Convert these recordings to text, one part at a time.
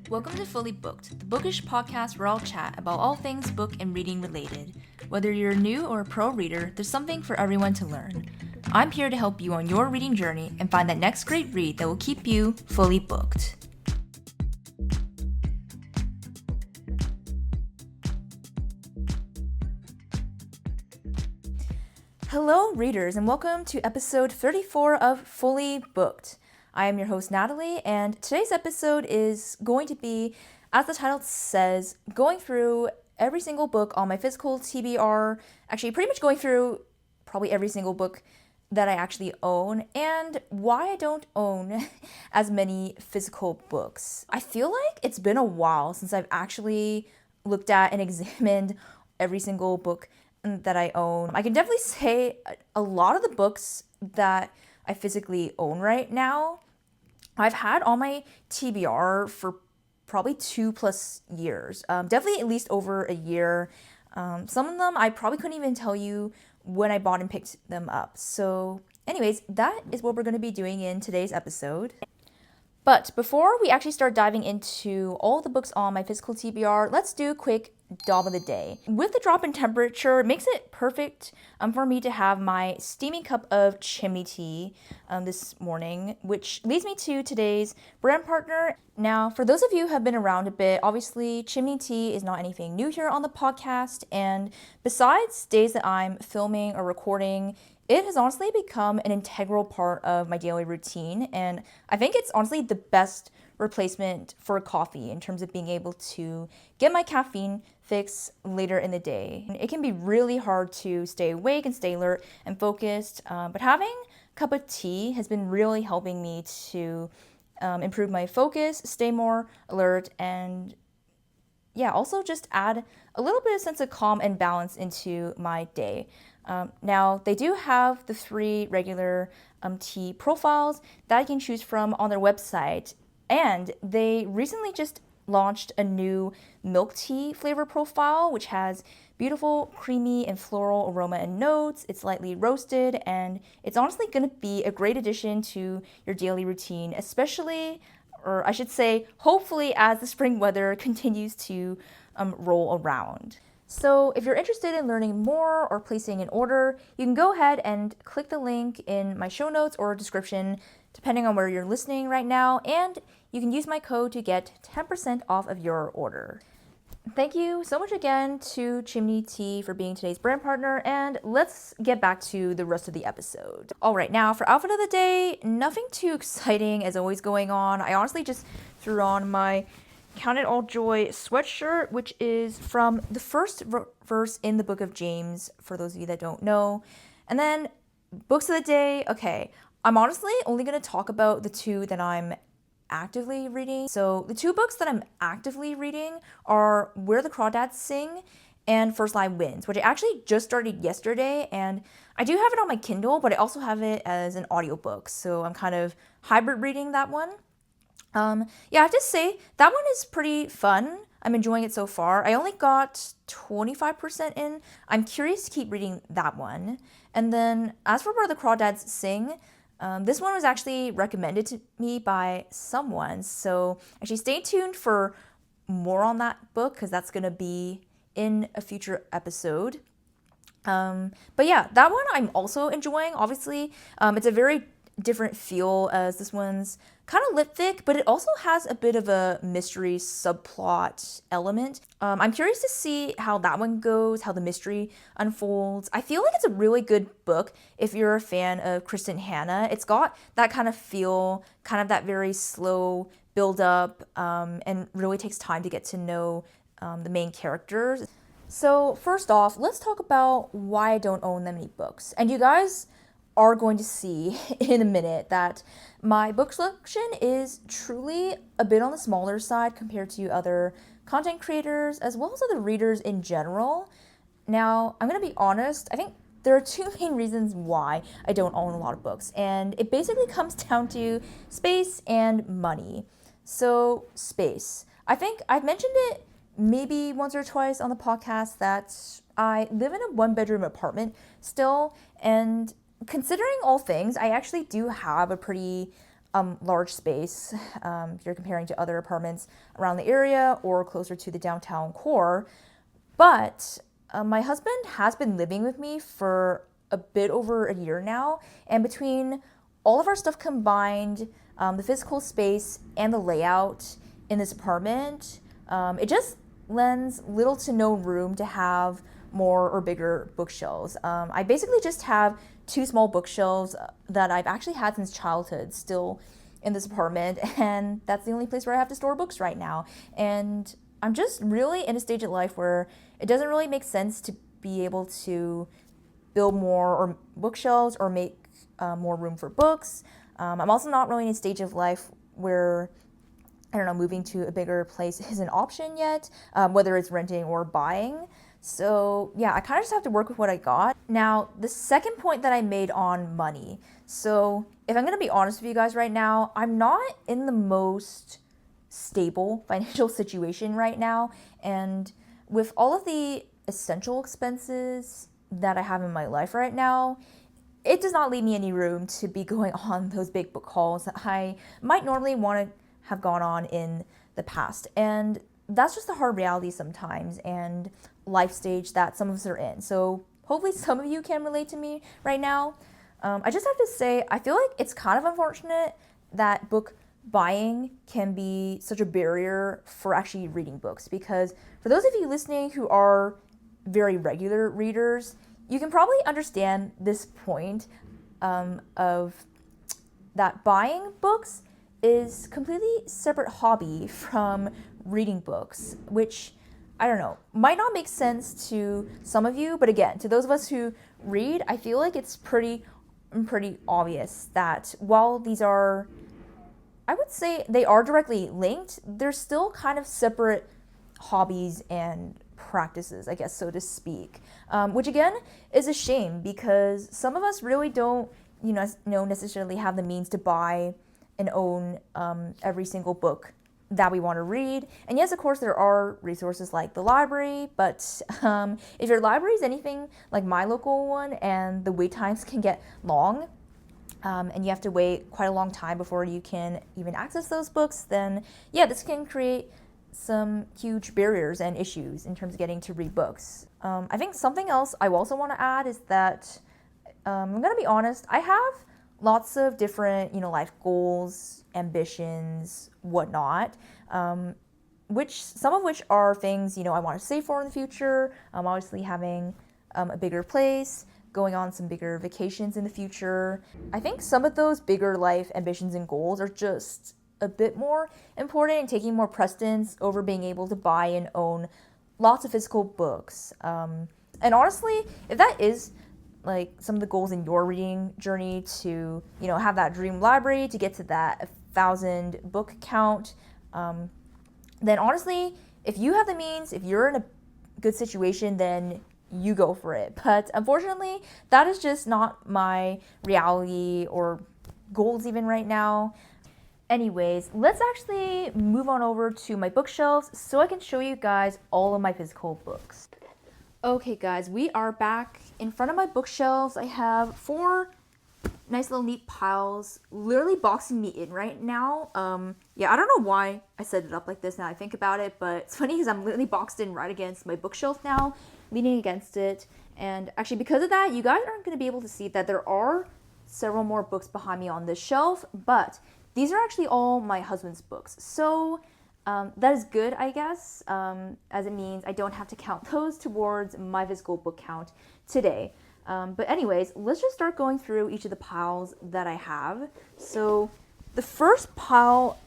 Welcome to Fully Booked, the bookish podcast where I'll chat about all things book and reading related. Whether you're a new or a pro reader, there's something for everyone to learn. I'm here to help you on your reading journey and find that next great read that will keep you fully booked. Hello, readers, and welcome to episode 34 of Fully Booked. I am your host, Natalie, and today's episode is going to be, as the title says, going through every single book on my physical TBR, actually pretty much going through probably every single book that I actually own, and why I don't own as many physical books. I feel like it's been a while since I've actually looked at and examined every single book that I own. I can definitely say a lot of the books that I physically own right now, I've had on my TBR for probably 2+ years. Definitely at least over a year. Some of them I probably couldn't even tell you when I bought and picked them up. So anyways, that is what we're going to be doing in today's episode. But before we actually start diving into all the books on my physical TBR, let's do a quick Dom of the day. With the drop in temperature, it makes it perfect for me to have my steaming cup of chimney tea this morning, which leads me to today's brand partner. Now, for those of you who have been around a bit, obviously chimney tea is not anything new here on the podcast, and besides days that I'm filming or recording, it has honestly become an integral part of my daily routine, and I think it's honestly the best replacement for coffee in terms of being able to get my caffeine fix later in the day. It can be really hard to stay awake and stay alert and focused, but having a cup of tea has been really helping me to improve my focus, stay more alert, and also just add a little bit of sense of calm and balance into my day. Now, they do have the 3 regular tea profiles that I can choose from on their website, and they recently just launched a new milk tea flavor profile, which has beautiful, creamy, and floral aroma and notes. It's lightly roasted, and it's honestly going to be a great addition to your daily routine, especially, or I should say, hopefully, as the spring weather continues to roll around. So if you're interested in learning more or placing an order, you can go ahead and click the link in my show notes or description, depending on where you're listening right now, and you can use my code to get 10% off of your order. Thank you so much again to Chimney Tea for being today's brand partner, and let's get back to the rest of the episode. All right, now for outfit of the day, nothing too exciting is always going on. I honestly just threw on my Count It All Joy sweatshirt, which is from the first verse in the book of James, for those of you that don't know. And then books of the day, okay, I'm honestly only going to talk about the 2 that I'm actively reading. So the 2 books that I'm actively reading are Where the Crawdads Sing and First Line Wins, which I actually just started yesterday, and I do have it on my Kindle, but I also have it as an audiobook, so I'm kind of hybrid reading that one. I have to say, that one is pretty fun. I'm enjoying it so far. I only got 25% in. I'm curious to keep reading that one. And then, as for Where the Crawdads Sing, this one was actually recommended to me by someone. So, actually stay tuned for more on that book, because that's going to be in a future episode. But yeah, that one I'm also enjoying. Obviously, it's a very different feel, as this one's kind of lipstick, but it also has a bit of a mystery subplot element. I'm curious to see how that one goes, how the mystery unfolds. I feel like it's a really good book if you're a fan of Kristen Hanna. It's got that kind of feel, kind of that very slow build up, and really takes time to get to know the main characters. So first off, let's talk about why I don't own that many books. And you guys are going to see in a minute that my book selection is truly a bit on the smaller side compared to other content creators as well as other readers in general. Now, I'm going to be honest, I think there are 2 main reasons why I don't own a lot of books, and it basically comes down to space and money. So, space. I think I've mentioned it maybe once or twice on the podcast that I live in a 1-bedroom apartment still, and considering all things, I actually do have a pretty large space if you're comparing to other apartments around the area or closer to the downtown core. But my husband has been living with me for a bit over a year now, and between all of our stuff combined, the physical space and the layout in this apartment, it just lends little to no room to have more or bigger bookshelves. I basically just have two small bookshelves that I've actually had since childhood still in this apartment, and that's the only place where I have to store books right now. And I'm just really in a stage of life where it doesn't really make sense to be able to build more or bookshelves or make more room for books. I'm also not really in a stage of life where, I don't know, moving to a bigger place is an option yet, whether it's renting or buying. So yeah, I kind of just have to work with what I got. Now, the second point that I made on money. So if I'm going to be honest with you guys right now, I'm not in the most stable financial situation right now. And with all of the essential expenses that I have in my life right now, it does not leave me any room to be going on those big book hauls that I might normally want to have gone on in the past. And that's just the hard reality sometimes and life stage that some of us are in. So hopefully some of you can relate to me right now. I just have to say, I feel like it's kind of unfortunate that book buying can be such a barrier for actually reading books, because for those of you listening who are very regular readers, you can probably understand this point of that buying books is completely separate hobby from reading books, which, I don't know, might not make sense to some of you, but again, to those of us who read, I feel like it's pretty obvious that while these are, I would say they are directly linked, they're still kind of separate hobbies and practices, I guess, so to speak, which again is a shame, because some of us really don't, necessarily have the means to buy and own every single book that we want to read. And yes, of course, there are resources like the library, but if your library is anything like my local one and the wait times can get long, and you have to wait quite a long time before you can even access those books, then yeah, this can create some huge barriers and issues in terms of getting to read books. I think something else I also want to add is that I'm going to be honest, I have lots of different, life goals, ambitions, whatnot, which some of which are things, I want to save for in the future. Obviously having a bigger place, going on some bigger vacations in the future. I think some of those bigger life ambitions and goals are just a bit more important and taking more precedence over being able to buy and own lots of physical books. And honestly, if that is like some of the goals in your reading journey to, have that dream library, to get to that 1,000 book count, then honestly, if you have the means, if you're in a good situation, then you go for it. But unfortunately, that is just not my reality or goals even right now. Anyways, let's actually move on over to my bookshelves so I can show you guys all of my physical books. Okay guys, we are back in front of my bookshelves. I have 4 nice little neat piles literally boxing me in right now. Yeah, I don't know why I set it up like this now I think about it, but it's funny because I'm literally boxed in right against my bookshelf now, leaning against it. And actually because of that, you guys aren't going to be able to see that there are several more books behind me on this shelf, but these are actually all my husband's books. So that is good, I guess, as it means I don't have to count those towards my physical book count today. But anyways, let's just start going through each of the piles that I have. So the first pile,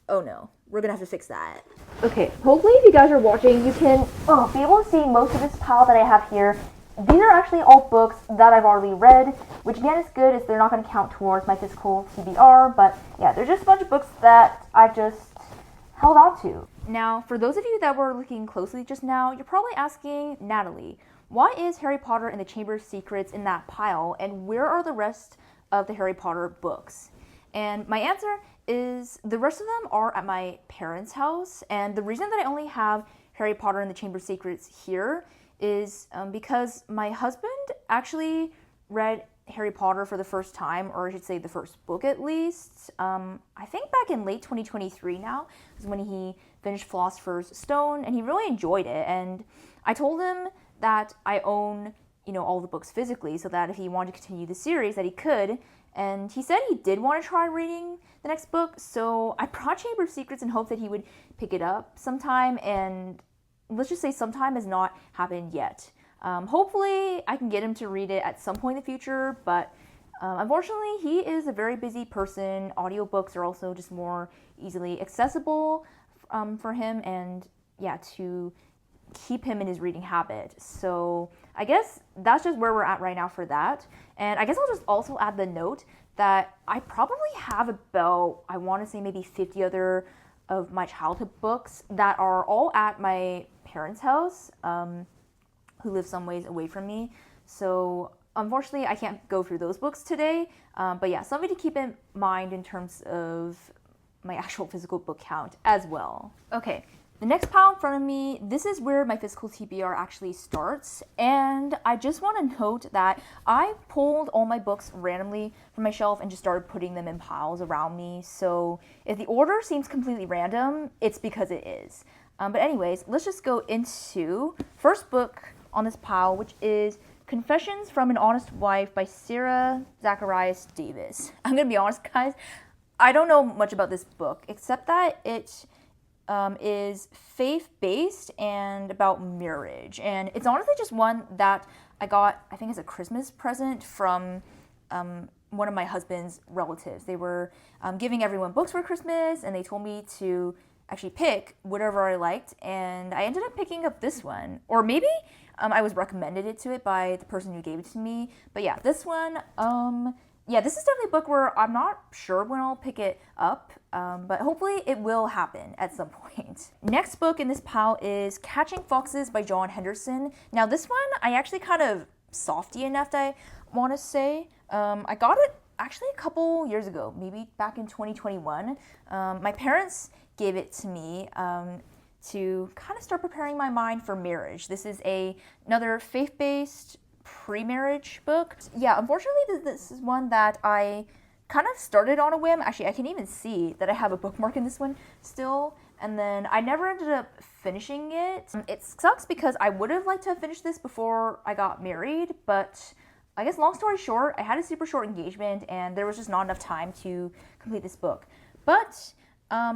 oh no, we're gonna have to fix that. Okay, hopefully if you guys are watching, you can be able to see most of this pile that I have here. These are actually all books that I've already read, which again is good, as they're not going to count towards my physical TBR, but yeah, they're just a bunch of books that I've just held on to. Now, for those of you that were looking closely just now, you're probably asking, Natalie, why is Harry Potter and the Chamber of Secrets in that pile, and where are the rest of the Harry Potter books? And my answer is the rest of them are at my parents' house, and the reason that I only have Harry Potter and the Chamber of Secrets here is because my husband actually read Harry Potter for the first time, or I should say the first book at least. I think back in late 2023 now is when he finished Philosopher's Stone, and he really enjoyed it. And I told him that I own, all the books physically, so that if he wanted to continue the series, that he could. And he said he did want to try reading the next book, so I brought Chamber of Secrets in hopes that he would pick it up sometime, and let's just say sometime has not happened yet. Hopefully, I can get him to read it at some point in the future, but unfortunately, he is a very busy person. Audiobooks are also just more easily accessible for him, and yeah, to keep him in his reading habit. So I guess that's just where we're at right now for that. And I guess I'll just also add the note that I probably have about, I want to say maybe 50 other of my childhood books that are all at my parents' house, who live some ways away from me. So unfortunately, I can't go through those books today. But yeah, something to keep in mind in terms of my actual physical book count as well. Okay, the next pile in front of me, this is where my physical TBR actually starts. And I just want to note that I pulled all my books randomly from my shelf and just started putting them in piles around me. So if the order seems completely random, it's because it is. But anyways, let's just go into first book on this pile, which is Confessions from an Honest Wife by Sarah Zacharias Davis. I'm gonna be honest, guys, I don't know much about this book, except that it is faith-based and about marriage. And it's honestly just one that I got, I think, as a Christmas present from one of my husband's relatives. They were giving everyone books for Christmas, and they told me to actually pick whatever I liked, and I ended up picking up this one. Or maybe I was recommended it to it by the person who gave it to me. But yeah, this one, this is definitely a book where I'm not sure when I'll pick it up, but hopefully it will happen at some point. Next book in this pile is Catching Foxes by John Henderson. Now this one, I actually kind of softy enough, I want to say. I got it actually a couple years ago, maybe back in 2021. My parents gave it to me to kind of start preparing my mind for marriage. This is another faith-based pre-marriage book. Yeah, unfortunately, this is one that I kind of started on a whim. Actually, I can even see that I have a bookmark in this one still, and then I never ended up finishing it. It sucks because I would have liked to have finished this before I got married, but I guess long story short, I had a super short engagement and there was just not enough time to complete this book. But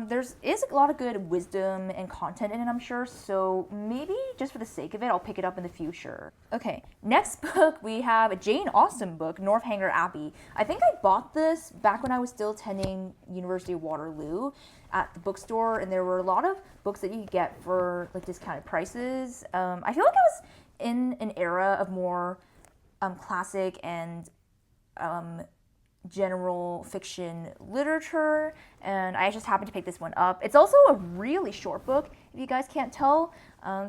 there is a lot of good wisdom and content in it, I'm sure, so maybe just for the sake of it, I'll pick it up in the future. Okay, next book we have a Jane Austen book, Northanger Abbey. I think I bought this back when I was still attending University of Waterloo at the bookstore, and there were a lot of books that you could get for like discounted prices. I feel like I was in an era of more classic and general fiction literature, and I just happened to pick this one up. It's also a really short book, if you guys can't tell,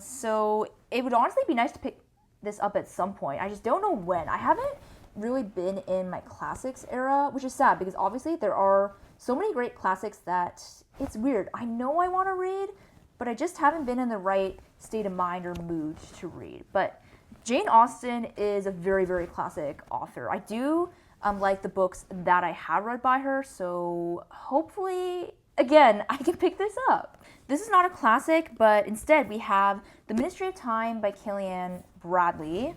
so it would honestly be nice to pick this up at some point. I just don't know when. I haven't really been in my classics era, which is sad because obviously there are so many great classics that it's weird. I know I want to read, but I just haven't been in the right state of mind or mood to read. But Jane Austen is a very, very classic author. I do like the books that I have read by her, so hopefully, again, I can pick this up. This is not a classic, but instead we have The Ministry of Time by Kellyanne Bradley.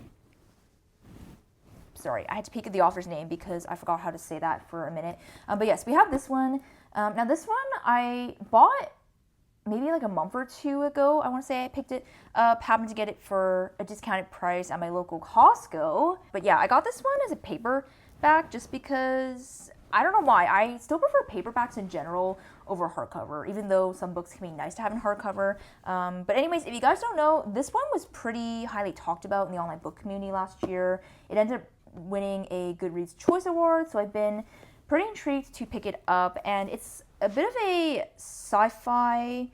Sorry, I had to peek at the author's name because I forgot how to say that for a minute. But yes, we have this one. Now this one I bought maybe like a month or two ago. I want to say I picked it up, happened to get it for a discounted price at my local Costco. But yeah, I got this one as a paperback just because, I don't know why, I still prefer paperbacks in general over hardcover, even though some books can be nice to have in hardcover. But anyways, if you guys don't know, this one was pretty highly talked about in the online book community last year. It ended up winning a Goodreads Choice Award, so I've been pretty intrigued to pick it up, and it's a bit of a sci-fi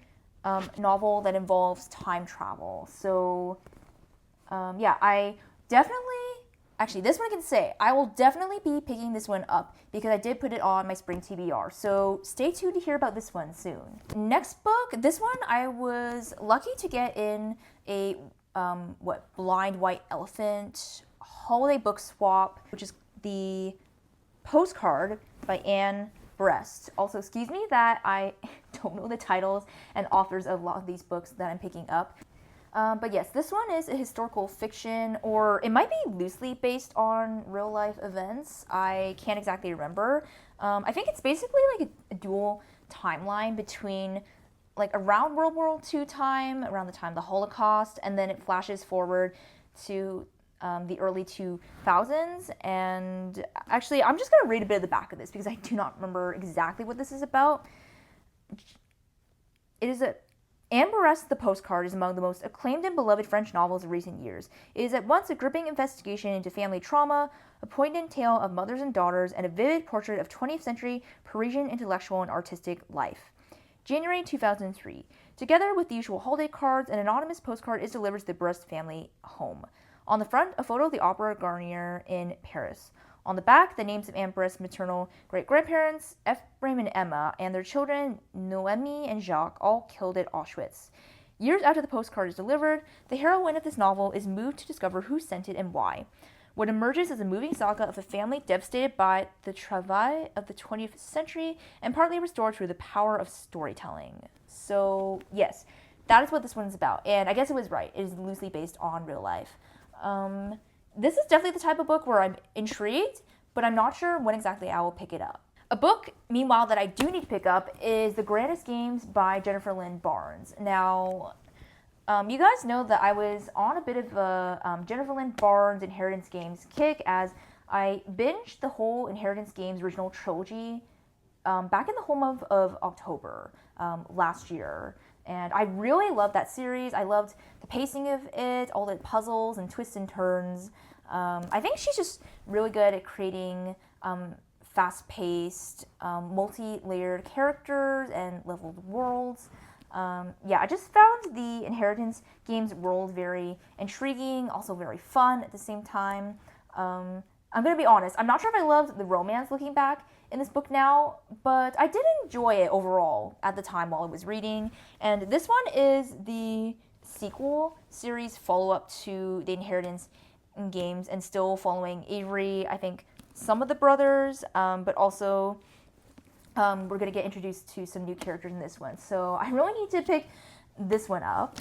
novel that involves time travel. So yeah, I definitely, actually this one I can say, I will definitely be picking this one up because I did put it on my spring TBR. So stay tuned to hear about this one soon. Next book, this one I was lucky to get in a Blind White Elephant holiday book swap, which is the Postcard by Anne Brest. Also, excuse me that I don't know the titles and authors of a lot of these books that I'm picking up. But yes, this one is a historical fiction, or it might be loosely based on real life events. I can't exactly remember. I think it's basically like a dual timeline between like around World War II time, around the time of the Holocaust, and then it flashes forward to the early 2000s. And actually, I'm just going to read a bit of the back of this because I do not remember exactly what this is about. It is Anne Brest's The Postcard is among the most acclaimed and beloved French novels of recent years. It is at once a gripping investigation into family trauma, a poignant tale of mothers and daughters, and a vivid portrait of 20th century Parisian intellectual and artistic life. January 2003. Together with the usual holiday cards, an anonymous postcard is delivered to the Brest family home. On the front, a photo of the Opera Garnier in Paris. On the back, the names of Anne Brest's maternal great-grandparents, Ephraim and Emma, and their children, Noemi and Jacques, all killed at Auschwitz. Years after the postcard is delivered, the heroine of this novel is moved to discover who sent it and why. What emerges is a moving saga of a family devastated by the travail of the 20th century and partly restored through the power of storytelling. So, yes, that is what this one's about. And I guess it was right. It is loosely based on real life. This is definitely the type of book where I'm intrigued, but I'm not sure when exactly I will pick it up. A book, meanwhile, that I do need to pick up is The Grandest Games by Jennifer Lynn Barnes. Now, you guys know that I was on a bit of a Jennifer Lynn Barnes Inheritance Games kick as I binged the whole Inheritance Games original trilogy back in the whole month of October last year. And I really loved that series. I loved the pacing of it, all the puzzles and twists and turns. I think she's just really good at creating fast-paced, multi-layered characters and leveled worlds. I just found the Inheritance Games world very intriguing, also very fun at the same time. I'm going to be honest, I'm not sure if I loved the romance looking back in this book now, but I did enjoy it overall at the time while I was reading. And this one is the sequel series follow-up to the Inheritance Games and still following Avery, I think some of the brothers, but also we're going to get introduced to some new characters in this one. So I really need to pick this one up.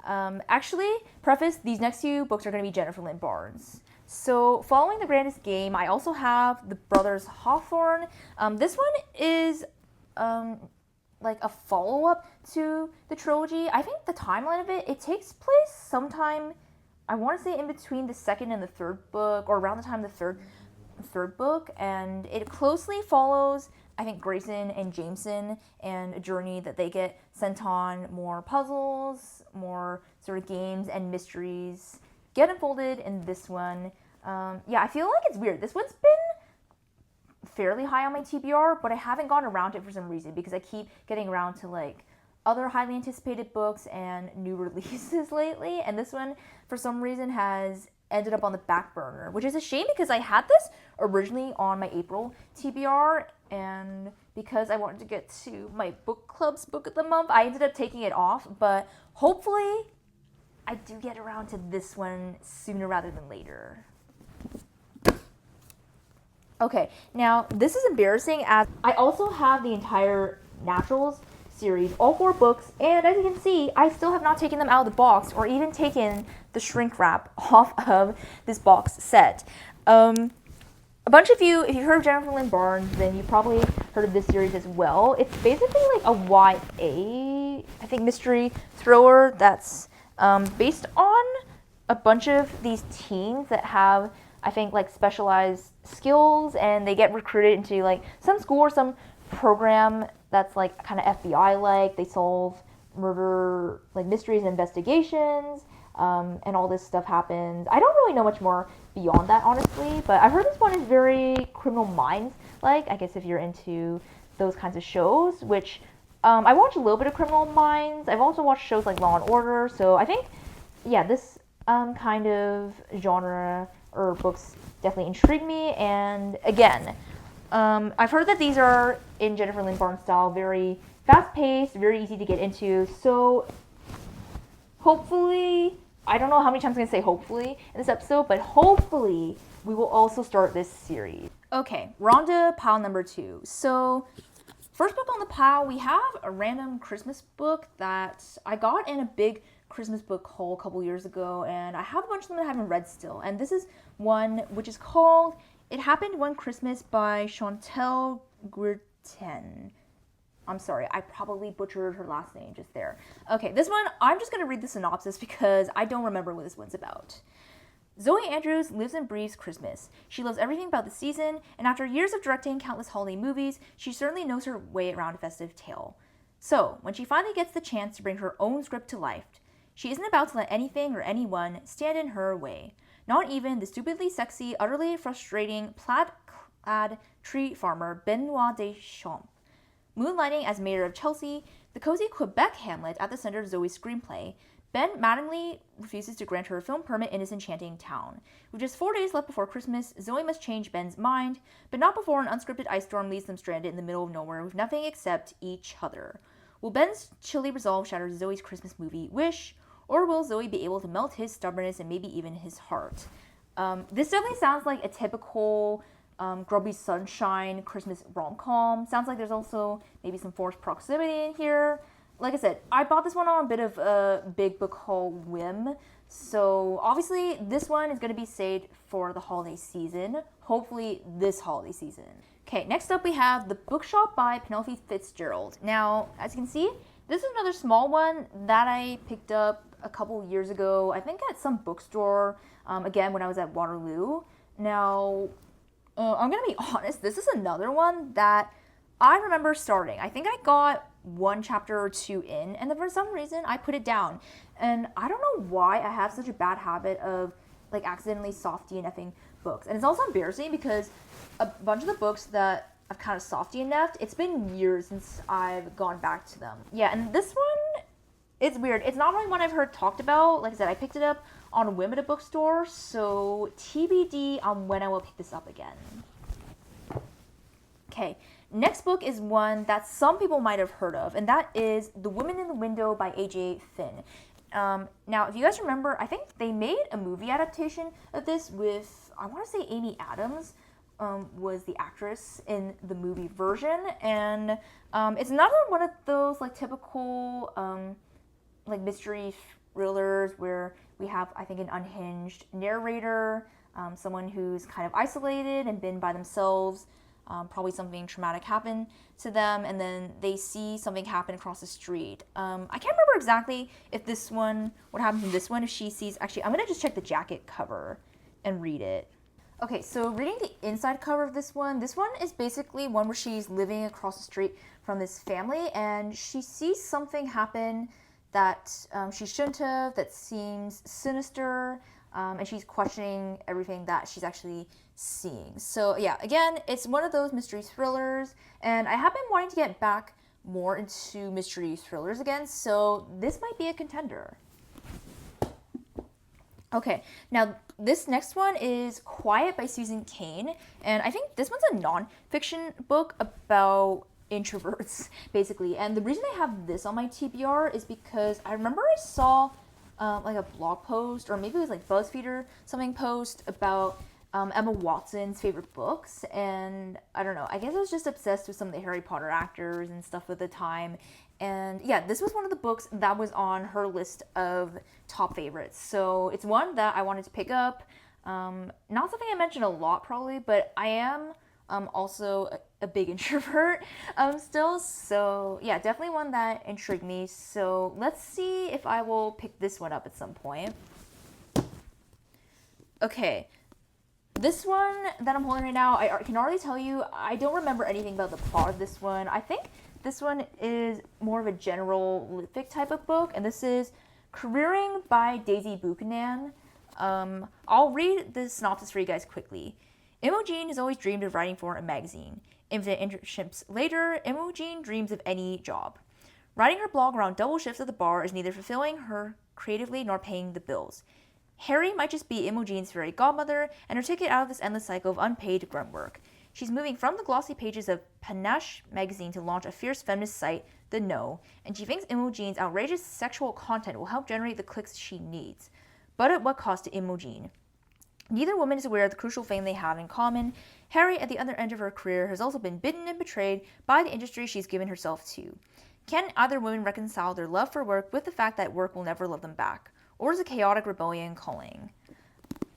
Actually, preface, these next few books are going to be Jennifer Lynn Barnes. So following The Grandest Game, I also have The Brothers Hawthorne. This one is like a follow-up to the trilogy. I think the timeline of it takes place sometime, I want to say in between the second and the third book, or around the time of the third book, and it closely follows, I think, Grayson and Jameson and a journey that they get sent on. More puzzles, more sort of games and mysteries get unfolded in this one. I feel like it's weird. This one's been fairly high on my TBR, but I haven't gone around to it for some reason because I keep getting around to like other highly anticipated books and new releases lately, and this one for some reason has ended up on the back burner, which is a shame because I had this originally on my April TBR, and because I wanted to get to my book club's book of the month, I ended up taking it off, but hopefully I do get around to this one sooner rather than later. Okay, now this is embarrassing as I also have the entire Naturals series, all 4 books, and as you can see, I still have not taken them out of the box or even taken the shrink wrap off of this box set. A bunch of you, if you've heard of Jennifer Lynn Barnes, then you've probably heard of this series as well. It's basically like a YA, I think, mystery thriller that's based on a bunch of these teens that have, I think, like specialized skills, and they get recruited into like some school or some program that's like kind of FBI-like. They solve murder, like mysteries and investigations, and all this stuff happens. I don't really know much more beyond that, honestly, but I've heard this one is very Criminal Minds-like, I guess if you're into those kinds of shows, which I watch a little bit of Criminal Minds. I've also watched shows like Law & Order, so I think, this kind of genre or books definitely intrigue me, and again, I've heard that these are, in Jennifer Lynn Barnes style, very fast-paced, very easy to get into, so hopefully, I don't know how many times I'm going to say hopefully in this episode, but hopefully we will also start this series. Okay, we're on to pile number 2. So first book on the pile, we have a random Christmas book that I got in a big Christmas book haul a couple years ago, and I have a bunch of them that I haven't read still. And this is one which is called It Happened One Christmas by Chantal Guertin. I'm sorry, I probably butchered her last name just there. Okay, this one, I'm just going to read the synopsis because I don't remember what this one's about. Zoe Andrews lives and breathes Christmas. She loves everything about the season, and after years of directing countless holiday movies, she certainly knows her way around a festive tale. So, when she finally gets the chance to bring her own script to life, she isn't about to let anything or anyone stand in her way. Not even the stupidly sexy, utterly frustrating, plaid-clad tree farmer Benoit Deschamps. Moonlighting as mayor of Chelsea, the cozy Quebec hamlet at the center of Zoe's screenplay, Ben maddeningly refuses to grant her a film permit in his enchanting town. With just 4 days left before Christmas, Zoe must change Ben's mind, but not before an unscripted ice storm leaves them stranded in the middle of nowhere with nothing except each other. Will Ben's chilly resolve shatter Zoe's Christmas movie wish, or will Zoe be able to melt his stubbornness and maybe even his heart? This definitely sounds like a typical grubby sunshine Christmas rom-com. Sounds like there's also maybe some forced proximity in here. Like I said, I bought this one on a bit of a big book haul whim. So obviously this one is going to be saved for the holiday season. Hopefully this holiday season. Okay, next up we have The Bookshop by Penelope Fitzgerald. Now, as you can see, this is another small one that I picked up a couple years ago, I think at some bookstore, again when I was at Waterloo. Now, I'm going to be honest, this is another one that I remember starting. I think I got 1 chapter or 2 in, and then for some reason I put it down. And I don't know why I have such a bad habit of like accidentally soft DNFing books. And it's also embarrassing because a bunch of the books that I've kind of soft DNF'd, it's been years since I've gone back to them. Yeah, and this one, it's weird. It's not really one I've heard talked about. Like I said, I picked it up on a whim at a bookstore, so TBD on when I will pick this up again. Okay, next book is one that some people might have heard of, and that is The Woman in the Window by A.J. Finn. Now, if you guys remember, I think they made a movie adaptation of this with, I want to say Amy Adams was the actress in the movie version, and it's another one of those like typical like mystery thrillers where we have, I think, an unhinged narrator, someone who's kind of isolated and been by themselves. Probably something traumatic happened to them, and then they see something happen across the street. I can't remember exactly if this one, what happens in this one, if she sees, actually, I'm going to just check the jacket cover and read it. Okay, so reading the inside cover of this one is basically one where she's living across the street from this family, and she sees something happen that she shouldn't have, that seems sinister, and she's questioning everything that she's actually seeing. So yeah, again, it's one of those mystery thrillers, and I have been wanting to get back more into mystery thrillers again, so this might be a contender. Okay, now this next one is Quiet by Susan Cain, and I think this one's a non-fiction book about introverts, basically. And the reason I have this on my TBR is because I remember I saw like a blog post, or maybe it was like BuzzFeed or something post about Emma Watson's favorite books, and I don't know, I guess I was just obsessed with some of the Harry Potter actors and stuff at the time, and yeah, this was one of the books that was on her list of top favorites, so it's one that I wanted to pick up. Not something I mention a lot probably, but I am also a big introvert still, so yeah, definitely one that intrigued me, so let's see if I will pick this one up at some point. Okay, this one that I'm holding right now, I can already tell you, I don't remember anything about the plot of this one. I think this one is more of a general lit-fic type of book, and this is Careering by Daisy Buchanan. I'll read the synopsis for you guys quickly. Imogen has always dreamed of writing for a magazine. Infinite internships later, Imogen dreams of any job. Writing her blog around double shifts at the bar is neither fulfilling her creatively nor paying the bills. Harry might just be Imogen's fairy godmother and her ticket out of this endless cycle of unpaid grunt work. She's moving from the glossy pages of Panache magazine to launch a fierce feminist site, The No, and she thinks Imogen's outrageous sexual content will help generate the clicks she needs. But at what cost to Imogen? Neither woman is aware of the crucial thing they have in common. Harriet, at the other end of her career, has also been bitten and betrayed by the industry she's given herself to. Can either woman reconcile their love for work with the fact that work will never love them back? Or is a chaotic rebellion calling?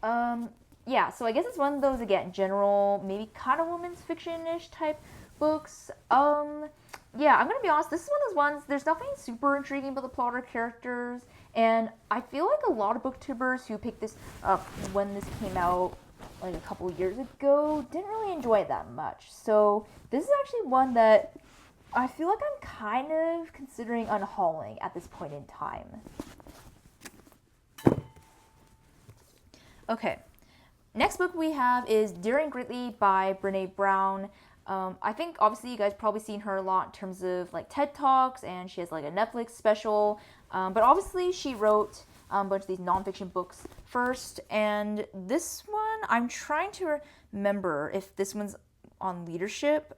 Yeah, so I guess it's one of those, again, general, maybe kind of women's fiction-ish type books. Yeah, I'm gonna be honest, this is one of those ones, there's nothing super intriguing about the plot or characters, and I feel like a lot of booktubers who picked this up when this came out, like a couple years ago, didn't really enjoy it that much. So this is actually one that I feel like I'm kind of considering unhauling at this point in time. Okay, next book we have is Daring Greatly by Brene Brown. I think obviously you guys probably seen her a lot in terms of like TED Talks, and she has like a Netflix special. But obviously she wrote a bunch of these nonfiction books first, and this one I'm trying to remember if this one's on leadership,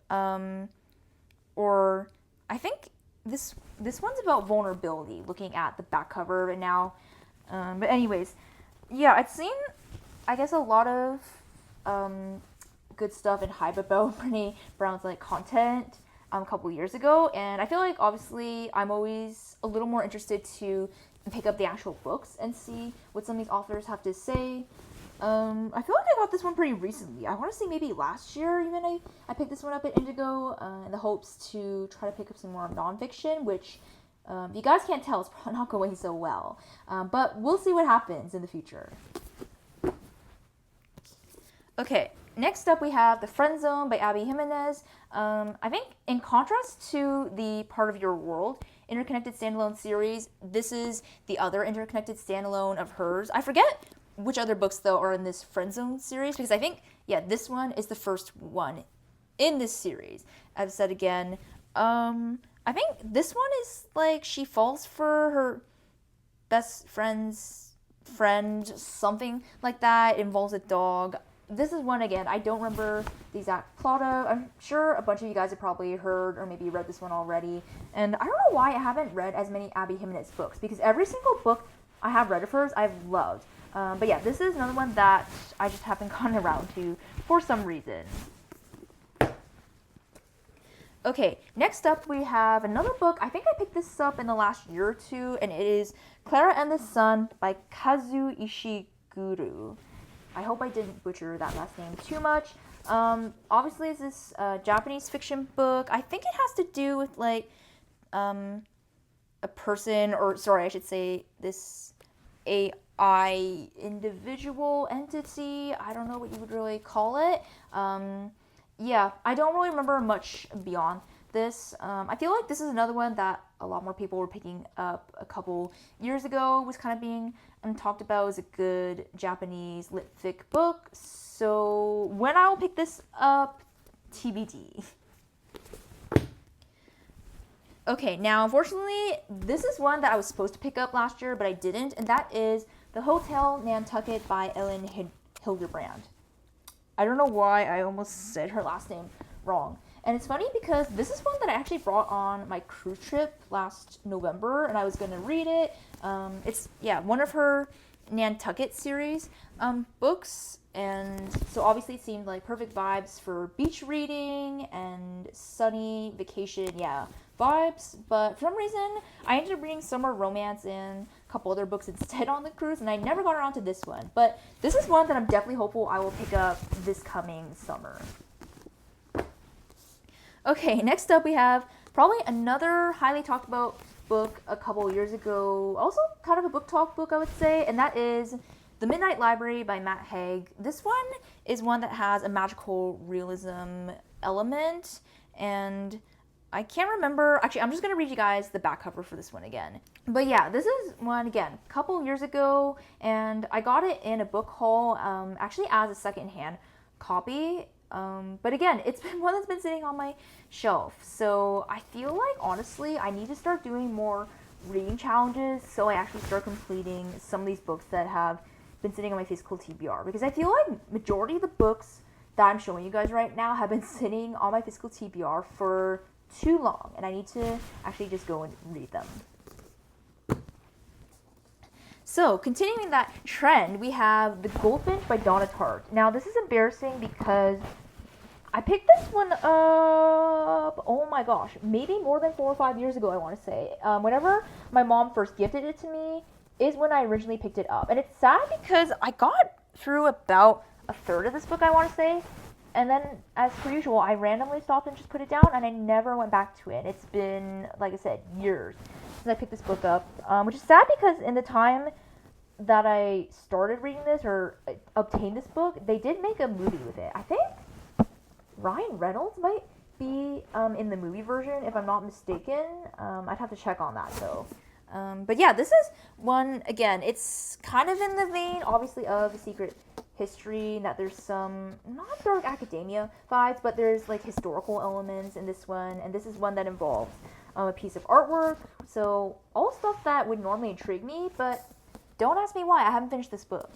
or I think this one's about vulnerability. Looking at the back cover right now, but anyways, yeah, I'd seen I guess a lot of good stuff and hype about Brene Brown's like content a couple years ago, and I feel like obviously I'm always a little more interested to pick up the actual books and see what some of these authors have to say. I feel like I got this one pretty recently. I want to say maybe last year even I picked this one up at Indigo in the hopes to try to pick up some more nonfiction, which if you guys can't tell, it's probably not going so well. But we'll see what happens in the future. Okay, next up we have The Friend Zone by Abby Jimenez. I think in contrast to the Part of Your World interconnected standalone series, this is the other interconnected standalone of hers. I forget which other books though are in this Friend Zone series, because I think, yeah, this one is the first one in this series. I've said again, I think this one is like she falls for her best friend's friend, something like that. It involves a dog. This is one, again, I don't remember the exact plot of. I'm sure a bunch of you guys have probably heard or maybe read this one already. And I don't know why I haven't read as many Abby Jimenez books, because every single book I have read of hers, I've loved. But yeah, this is another one that I just haven't gotten around to for some reason. Okay, next up we have another book. I think I picked this up in the last year or two, and it is Clara and the Sun by Kazu Ishiguro. I hope I didn't butcher that last name too much. Obviously, it's this Japanese fiction book. I think it has to do with, like, a person, or sorry, I should say this AI individual entity. I don't know what you would really call it. Yeah, I don't really remember much beyond this. I feel like this is another one that a lot more people were picking up a couple years ago. It was kind of being talked about as a good Japanese lit fic book. So when I will pick this up, TBD. Okay, now unfortunately, this is one that I was supposed to pick up last year, but I didn't, and that is The Hotel Nantucket by Ellen Hilderbrand. I don't know why I almost said her last name wrong. And it's funny because this is one that I actually brought on my cruise trip last November, and I was going to read it. It's, yeah, one of her Nantucket series books, and so obviously it seemed like perfect vibes for beach reading and sunny vacation, yeah, vibes. But for some reason, I ended up reading summer romance and a couple other books instead on the cruise, and I never got around to this one. But this is one that I'm definitely hopeful I will pick up this coming summer. Okay, next up we have probably another highly talked about book a couple years ago, also kind of a book talk book, I would say, and that is The Midnight Library by Matt Haig. This one is one that has a magical realism element, and I can't remember, actually I'm just going to read you guys the back cover for this one again. But yeah, this is one, again, a couple years ago, and I got it in a book haul, actually as a secondhand copy. But again, it's been one that's been sitting on my shelf. So I feel like, honestly, I need to start doing more reading challenges so I actually start completing some of these books that have been sitting on my physical TBR. Because I feel like majority of the books that I'm showing you guys right now have been sitting on my physical TBR for too long. And I need to actually just go and read them. So, continuing that trend, we have The Goldfinch by Donna Tartt. Now, this is embarrassing because I picked this one up, oh my gosh, maybe more than 4 or 5 years ago, I want to say. Whenever my mom first gifted it to me is when I originally picked it up. And it's sad because I got through about a third of this book, I want to say. And then, as per usual, I randomly stopped and just put it down, and I never went back to it. It's been, like I said, years since I picked this book up, which is sad because in the time that I started reading this or obtained this book, they did make a movie with it. I think Ryan Reynolds might be in the movie version, if I'm not mistaken. I'd have to check on that, though. But yeah, this is one, again, it's kind of in the vein, obviously, of Secret History, in that there's some, not dark academia vibes, but there's, like, historical elements in this one, and this is one that involves a piece of artwork, so all stuff that would normally intrigue me, but don't ask me why, I haven't finished this book.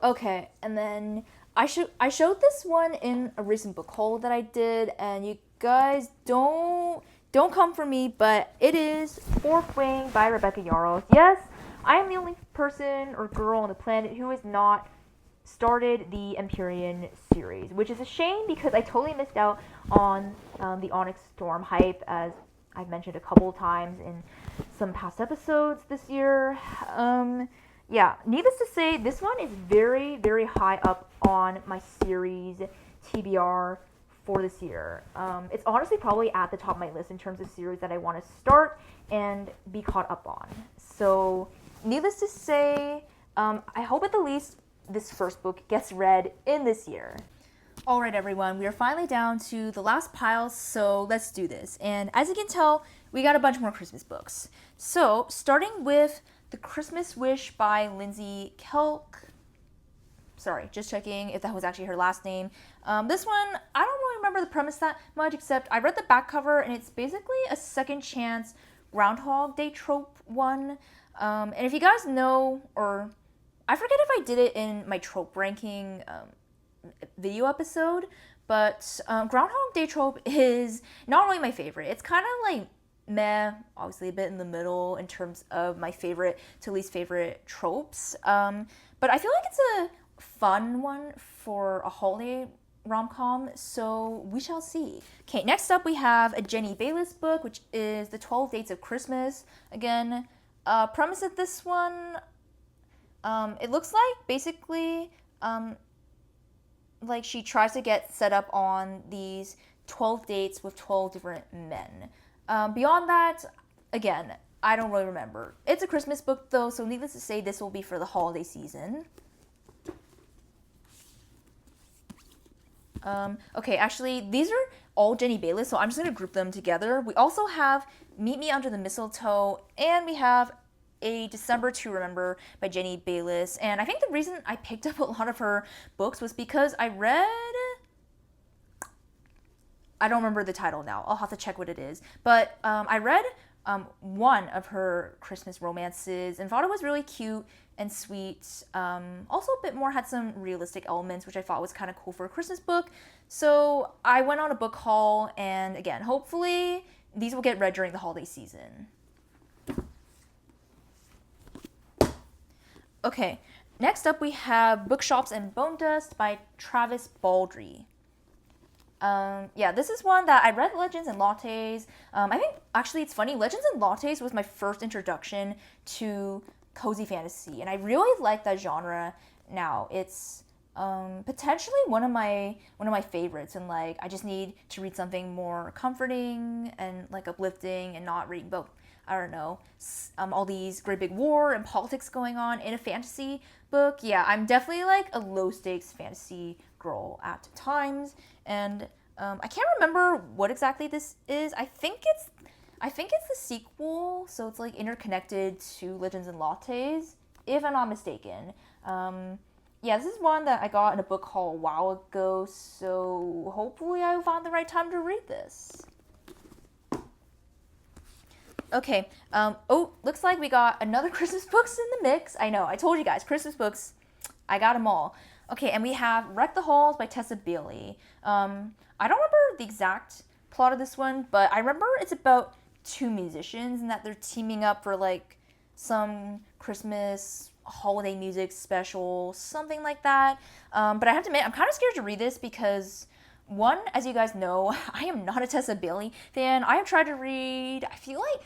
Okay, and then I showed this one in a recent book haul that I did, and you guys don't come for me, but it is Fourth Wing by Rebecca Yarros. Yes, I am the only person or girl on the planet who has not started the Empyrean series, which is a shame because I totally missed out on the Onyx Storm hype, as I've mentioned a couple of times in some past episodes this year. Yeah, needless to say, this one is very, very high up on my series TBR for this year. It's honestly probably at the top of my list in terms of series that I want to start and be caught up on. So, needless to say, I hope at the least this first book gets read in this year. Alright everyone, we are finally down to the last pile, so let's do this. And as you can tell, we got a bunch more Christmas books. So, starting with The Christmas Wish by Lindsay Kelk. Sorry, just checking if that was actually her last name. This one, I don't really remember the premise that much, except I read the back cover, and it's basically a second chance Groundhog Day trope one. And if you guys know, or I forget if I did it in my trope ranking video episode, but Groundhog Day trope is not really my favorite. It's kind of like meh, obviously a bit in the middle in terms of my favorite to least favorite tropes. But I feel like it's a fun one for a holiday rom-com, so we shall see. Okay, next up we have a Jenny Bayliss book, which is The 12 Dates of Christmas. Again, premise of this one, it looks like basically like she tries to get set up on these 12 dates with 12 different men. Beyond that, again, I don't really remember. It's a Christmas book though, so needless to say, this will be for the holiday season. Okay, actually, these are all Jenny Bayliss, so I'm just going to group them together. We also have Meet Me Under the Mistletoe, and we have A December to Remember by Jenny Bayliss. And I think the reason I picked up a lot of her books was because I read... I don't remember the title now. I'll have to check what it is. But I read one of her Christmas romances and thought it was really cute and sweet. Also a bit more had some realistic elements, which I thought was kind of cool for a Christmas book. So I went on a book haul, and again, hopefully these will get read during the holiday season. Okay, next up we have Bookshops and Bone Dust by Travis Baldree. Yeah, this is one that I read Legends and Lattes. I think, actually, it's funny, Legends and Lattes was my first introduction to cozy fantasy, and I really like that genre now. It's potentially one of my favorites, and like I just need to read something more comforting and like uplifting, and not reading about, I don't know, all these great big war and politics going on in a fantasy book. Yeah, I'm definitely like a low stakes fantasy girl at times, and I can't remember what exactly this is. I think it's the sequel, so it's like interconnected to Legends and Lattes, if I'm not mistaken. Yeah, this is one that I got in a book haul a while ago, so hopefully I will find the right time to read this. Okay, looks like we got another Christmas books in the mix. I know, I told you guys, Christmas books, I got them all. Okay, and we have Wreck the Halls by Tessa Bailey. I don't remember the exact plot of this one, but I remember it's about two musicians and that they're teaming up for like some Christmas holiday music special, something like that. But I have to admit, I'm kind of scared to read this because, one, as you guys know, I am not a Tessa Bailey fan. I have tried to read, I feel like,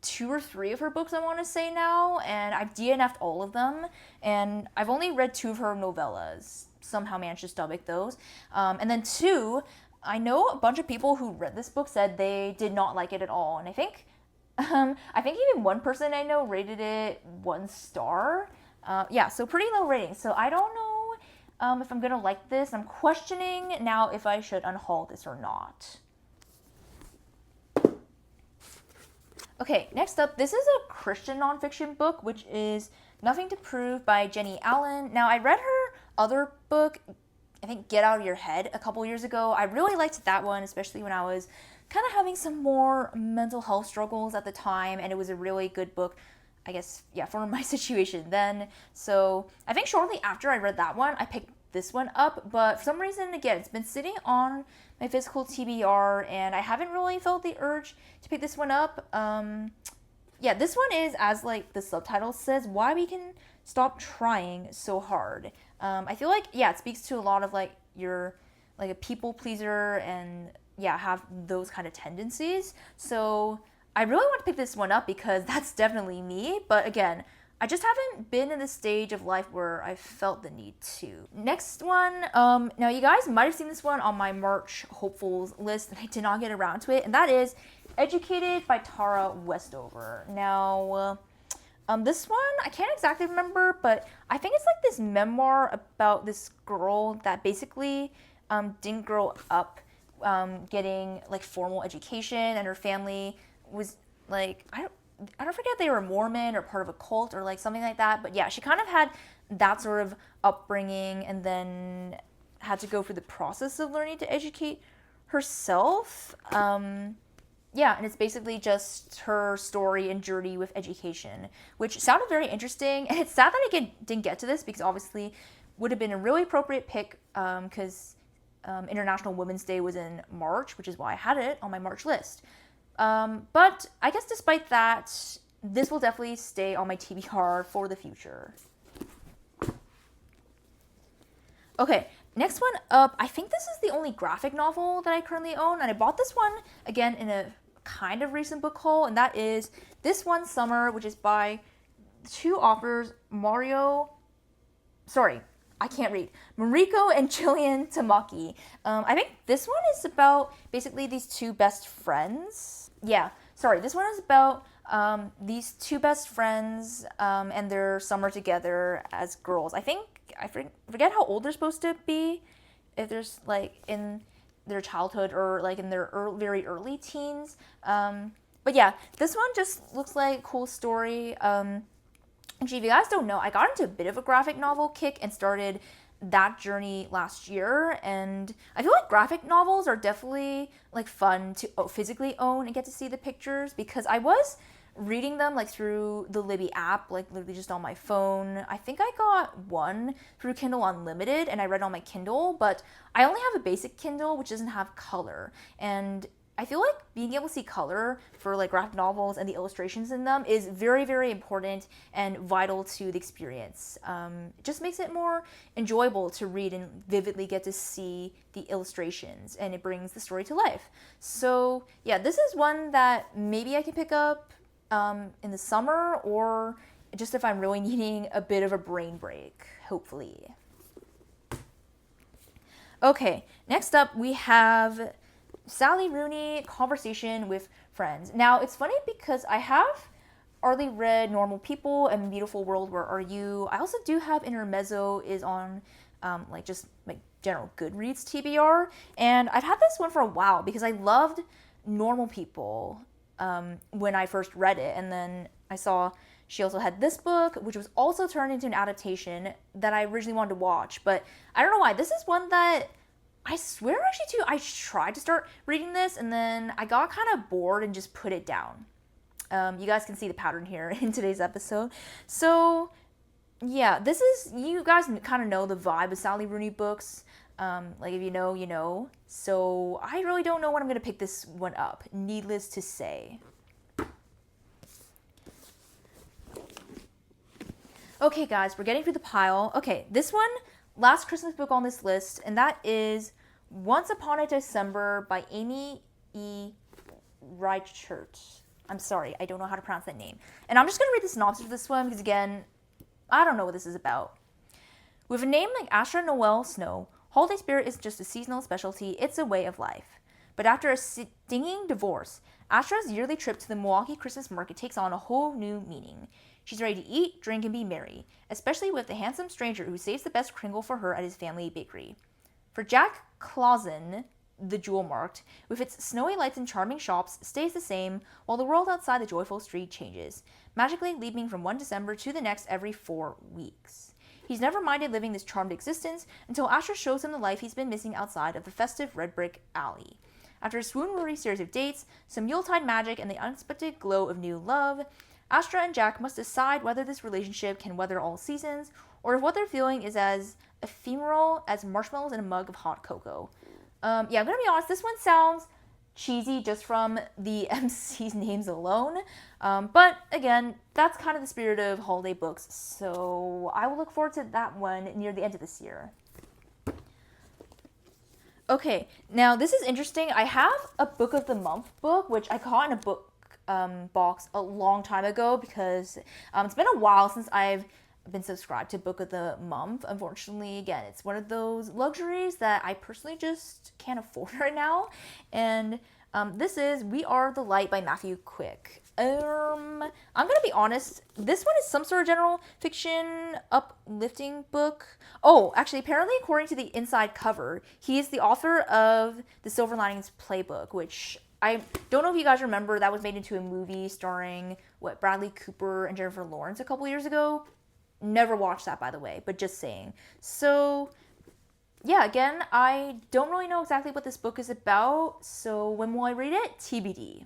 2 or 3 of her books, I want to say now, and I've DNF'd all of them, and I've only read 2 of her novellas. Somehow managed to stomach those. And then 2, I know a bunch of people who read this book said they did not like it at all, and I think even one person I know rated it 1 star. Yeah, so pretty low rating. So I don't know if I'm gonna like this. I'm questioning now if I should unhaul this or not. Okay, next up, this is a Christian nonfiction book, which is Nothing to Prove by Jenny Allen. Now, I read her other book, I think Get Out of Your Head, a couple years ago. I really liked that one, especially when I was kind of having some more mental health struggles at the time, and it was a really good book, I guess, yeah, for my situation then. So I think shortly after I read that one, I picked this one up, but for some reason, again, it's been sitting on my physical TBR, and I haven't really felt the urge to pick this one up. Yeah, this one is, as like the subtitle says, Why We Can Stop Trying So Hard. I feel like, yeah, it speaks to a lot of like you're like a people pleaser and yeah, have those kind of tendencies. So I really want to pick this one up because that's definitely me. But again, I just haven't been in the stage of life where I felt the need to. Next one, now you guys might have seen this one on my March hopefuls list, and I did not get around to it, and that is Educated by Tara Westover. Now, this one, I can't exactly remember, but I think it's like this memoir about this girl that basically didn't grow up getting like formal education, and her family was like, I don't forget if they were Mormon or part of a cult or like something like that, but yeah, she kind of had that sort of upbringing and then had to go through the process of learning to educate herself. Yeah, and it's basically just her story and journey with education, which sounded very interesting. And it's sad that I didn't get to this because obviously would have been a really appropriate pick because International Women's Day was in March, which is why I had it on my March list. But I guess despite that, this will definitely stay on my TBR for the future. Okay, next one up, I think this is the only graphic novel that I currently own, and I bought this one, again, in a kind of recent book haul, and that is This One Summer, which is by 2 authors, Mariko and Jillian Tamaki. I think this one is about basically these 2 best friends. This one is about these 2 best friends and their summer together as girls. I forget how old they're supposed to be, if there's like in their childhood or like in their very early teens. But yeah, this one just looks like a cool story. Actually, if you guys don't know, I got into a bit of a graphic novel kick and started that journey last year, and I feel like graphic novels are definitely like fun to physically own and get to see the pictures, because I was reading them like through the Libby app, like literally just on my phone. I think I got one through Kindle Unlimited and I read on my Kindle, but I only have a basic Kindle which doesn't have color, and I feel like being able to see color for like graphic novels and the illustrations in them is very, very important and vital to the experience. It just makes it more enjoyable to read and vividly get to see the illustrations, and it brings the story to life. So yeah, this is one that maybe I can pick up in the summer, or just if I'm really needing a bit of a brain break, hopefully. Okay, next up we have Sally Rooney, Conversation with Friends. Now, it's funny because I have already read Normal People and Beautiful World, Where Are You? I also do have Intermezzo is on like just like general Goodreads TBR, and I've had this one for a while because I loved Normal People when I first read it, and then I saw she also had this book, which was also turned into an adaptation that I originally wanted to watch, but I don't know why. This is one that I swear actually too, I tried to start reading this and then I got kind of bored and just put it down. You guys can see the pattern here in today's episode. So yeah, this is, you guys kind of know the vibe of Sally Rooney books. Like if you know, you know. So I really don't know when I'm going to pick this one up, needless to say. Okay, guys, we're getting through the pile. Okay, this one, last Christmas book on this list, and that is Once Upon a December by Amy E. Reichert. I'm sorry, I don't know how to pronounce that name. And I'm just going to read the synopsis of this one because, again, I don't know what this is about. With a name like Astra Noel Snow, holiday spirit isn't just a seasonal specialty, it's a way of life. But after a stinging divorce, Astra's yearly trip to the Milwaukee Christmas market takes on a whole new meaning. She's ready to eat, drink, and be merry, especially with the handsome stranger who saves the best Kringle for her at his family bakery. For Jack Clausen, the jewel market, with its snowy lights and charming shops, stays the same, while the world outside the joyful street changes, magically leaping from one December to the next every 4 weeks. He's never minded living this charmed existence until Astra shows him the life he's been missing outside of the festive red brick alley. After a swoon-worthy series of dates, some Yuletide magic, and the unexpected glow of new love, Astra and Jack must decide whether this relationship can weather all seasons, or if what they're feeling is as ephemeral as marshmallows in a mug of hot cocoa. I'm gonna be honest, this one sounds cheesy just from the MC's names alone, but again, that's kind of the spirit of holiday books, so I will look forward to that one near the end of this year. Okay, now this is interesting. I have a Book of the Month book, which I caught in a book box a long time ago because it's been a while since I've been subscribed to Book of the Month. Unfortunately, again, it's one of those luxuries that I personally just can't afford right now. And this is We Are the Light by Matthew Quick. I'm gonna be honest, this one is some sort of general fiction uplifting book. Oh, actually, apparently, according to the inside cover, he is the author of the Silver Linings Playbook, which I don't know if you guys remember, that was made into a movie starring, Bradley Cooper and Jennifer Lawrence a couple years ago. Never watched that, by the way, but just saying. So, yeah, again, I don't really know exactly what this book is about, so when will I read it? TBD.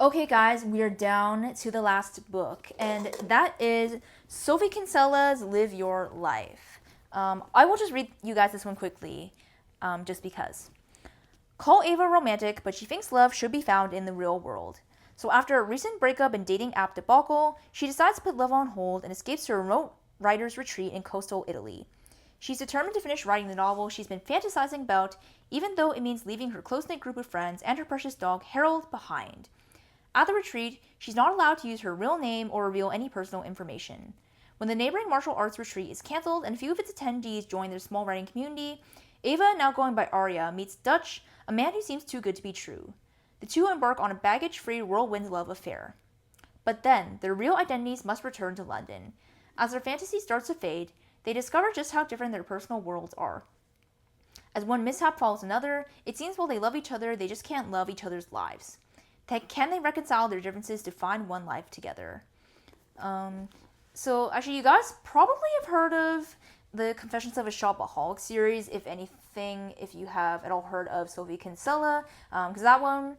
Okay, guys, we are down to the last book, and that is Sophie Kinsella's Live Your Life. I will just read you guys this one quickly, just because. Call Ava romantic, but she thinks love should be found in the real world. So after a recent breakup and dating app debacle, she decides to put love on hold and escapes to a remote writer's retreat in coastal Italy. She's determined to finish writing the novel she's been fantasizing about, even though it means leaving her close-knit group of friends and her precious dog, Harold, behind. At the retreat, she's not allowed to use her real name or reveal any personal information. When the neighboring martial arts retreat is canceled and a few of its attendees join their small writing community, Ava, now going by Arya, meets Dutch, a man who seems too good to be true. The two embark on a baggage-free whirlwind love affair. But then, their real identities must return to London. As their fantasy starts to fade, they discover just how different their personal worlds are. As one mishap follows another, it seems while they love each other, they just can't love each other's lives. Can they reconcile their differences to find one life together? So actually, you guys probably have heard of the Confessions of a Shopaholic series, if anything, if you have at all heard of Sophie Kinsella, because that one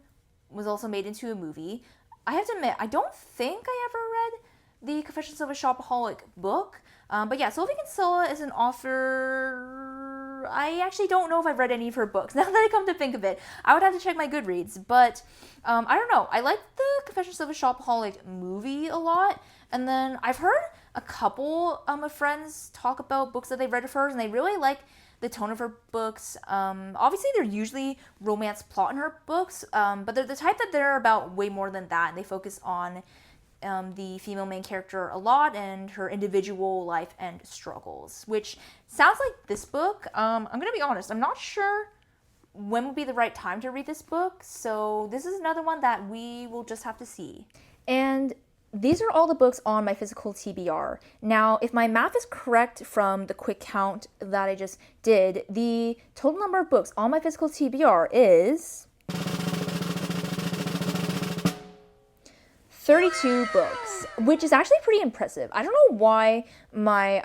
was also made into a movie. I have to admit, I don't think I ever read the Confessions of a Shopaholic book, but yeah, Sophie Kinsella is an author. I actually don't know if I've read any of her books. Now that I come to think of it, I would have to check my Goodreads, but I don't know. I like the Confessions of a Shopaholic movie a lot, and then I've heard a couple of friends talk about books that they've read of hers, and they really like the tone of her books. Obviously, they're usually romance plot in her books, but they're the type that they're about way more than that, and they focus on the female main character a lot and her individual life and struggles, which sounds like this book. I'm going to be honest, I'm not sure when would be the right time to read this book, so this is another one that we will just have to see. And these are all the books on my physical TBR. Now, if my math is correct from the quick count that I just did, the total number of books on my physical TBR is 32 books, which is actually pretty impressive. I don't know why my,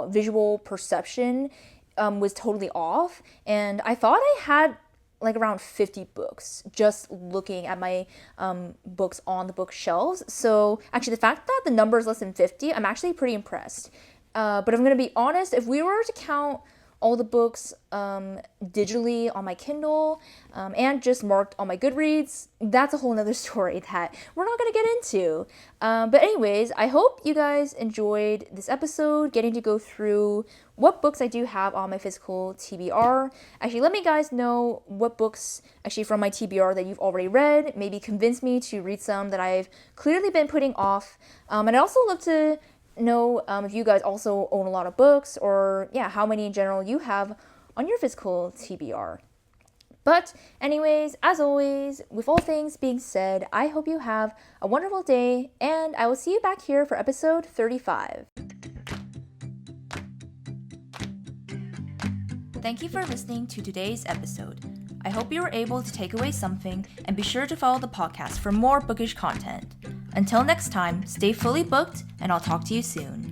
visual perception was totally off, and I thought I had like around 50 books just looking at my books on the bookshelves. So actually the fact that the number is less than 50, I'm actually pretty impressed. But if I'm going to be honest, if we were to count all the books digitally on my Kindle and just marked on my Goodreads. That's a whole nother story that we're not going to get into. But anyways, I hope you guys enjoyed this episode, getting to go through what books I do have on my physical TBR. Actually, let me guys know what books actually from my TBR that you've already read. Maybe convince me to read some that I've clearly been putting off. And I'd also love to know if you guys also own a lot of books, or how many in general you have on your physical TBR. But anyways, as always, with all things being said, I hope you have a wonderful day, and I will see you back here for episode 35. Thank you for listening to today's episode. I hope you were able to take away something, and be sure to follow the podcast for more bookish content. Until next time, stay fully booked, and I'll talk to you soon.